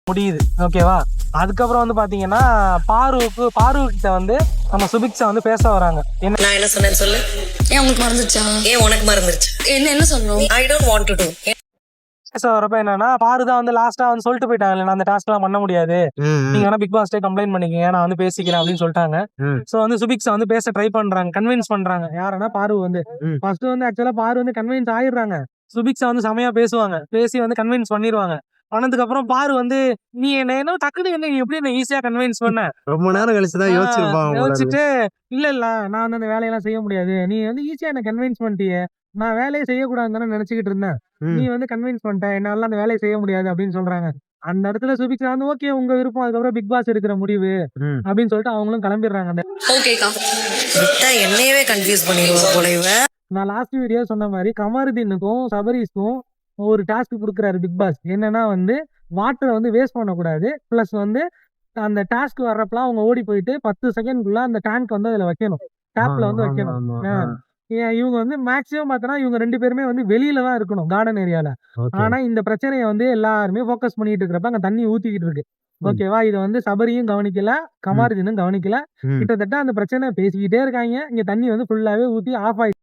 முடியுது. ஓகேவா? அதுக்கப்புறம் வந்து பாத்தீங்கன்னா பாரு கிட்ட வந்து நம்ம சுபிக்ஷா வந்து பேச வராங்க. நான் என்ன சொன்னேன்னு சொல்லு. ஏன் உங்களுக்கு மறந்துச்சா? ஏன் உனக்கு மறந்துருச்சு? என்ன சொல்லணும்? I don't want to to. பேச வரப்ப என்னன்னா பாரு தான் வந்து லாஸ்டா வந்து சொல்லிட்டு போயிட்டாங்க, நான் அந்த டாஸ்க் எல்லாம் பண்ண முடியாது, நீங்க வேணா பிக் பாஸ்டே கம்ப்ளைண்ட் பண்ணிக்கங்க, நான் வந்து பேசிக்கிறேன் அப்படின்னு சொல்லிட்டாங்க. சோ வந்து சுபிக்ஷா வந்து பேச ட்ரை பண்றாங்க, கன்வின்ஸ் பண்றாங்க. யாருன்னா பாரு வந்து ஃபர்ஸ்ட் வந்து ஆக்சுவலா பாரு வந்து கன்வின்ஸ் ஆயிடுறாங்க. சுபிக்ஷா வந்து செமையா பேசுவாங்க, பேசி வந்து கன்வின்ஸ் பண்ணிடுவாங்க. பண்ணதுக்கு அப்புறம் பாரு வந்து நீ என்ன டக்குனு என்ன எப்படி என்ன ஈஸியா கன்வின்ஸ் பண்ண, ரொம்ப நேரம் கழிச்சுதான் யோசிச்சிருப்பான். யோசிச்சுட்டு இல்ல நான் வந்து அந்த வேலையெல்லாம் செய்ய முடியாது, நீ வந்து ஈஸியா என்ன கன்வின்ஸ் பண்ணிட்டியே, நான் வேலையை செய்யக்கூடாதுன்னு தானே நினைச்சுக்கிட்டு இருந்தேன், நீ வந்து கன்வின்ஸ் பண்ணிட்ட, என்னால அந்த வேலையை செய்ய முடியாது அப்படின்னு சொல்றாங்க. அந்த இடத்துல சுபிக்ஷா வந்து ஓகே உங்க விருப்பம், அதுக்கப்புறம் பிக் பாஸ் எடுக்கிற முடிவு அப்படின்னு சொல்லிட்டு அவங்களும் கிளம்பிடுறாங்க. அந்த ஓகேக்கா. விட்டா என்னையவே கன்ஃபியூஸ் பண்ணிடுவா போல இவ. நான் லாஸ்ட் வீடியோ சொன்ன மாதிரி கமருதீனுக்கும் சபரீஸ்க்கும் ஒரு டாஸ்க் கொடுக்குறாரு பிக் பாஸ். என்னன்னா வந்து வாட்டரை வந்து வேஸ்ட் பண்ணக்கூடாது, பிளஸ் வந்து அந்த டாஸ்க் வர்றப்பலாம் அவங்க ஓடி போயிட்டு 10 செகண்ட்குள்ள அந்த டேங்க் வந்து அதுல வைக்கணும், டேப்ல வந்து வைக்கணும். இவங்க வந்து மேக்ஸிமம் பார்த்தனா இவங்க 2 பேருமே வந்து வெளியில தான் இருக்கணும், கார்டன் ஏரியால. ஆனா இந்த பிரச்சனையை வந்து எல்லாருமே ஃபோக்கஸ் பண்ணிட்டு இருக்கிறப்ப அங்க தண்ணி ஊத்திக்கிட்டு இருக்கு. ஓகேவா? இதை வந்து சபரியும் கவனிக்கல, கமாருதீனும் கவனிக்கல. கிட்டத்தட்ட அந்த பிரச்சனை பேசிக்கிட்டே இருக்காங்க, இங்க தண்ணி வந்து ஃபுல்லாவே ஊத்தி ஆஃப் ஆயிடுச்சு.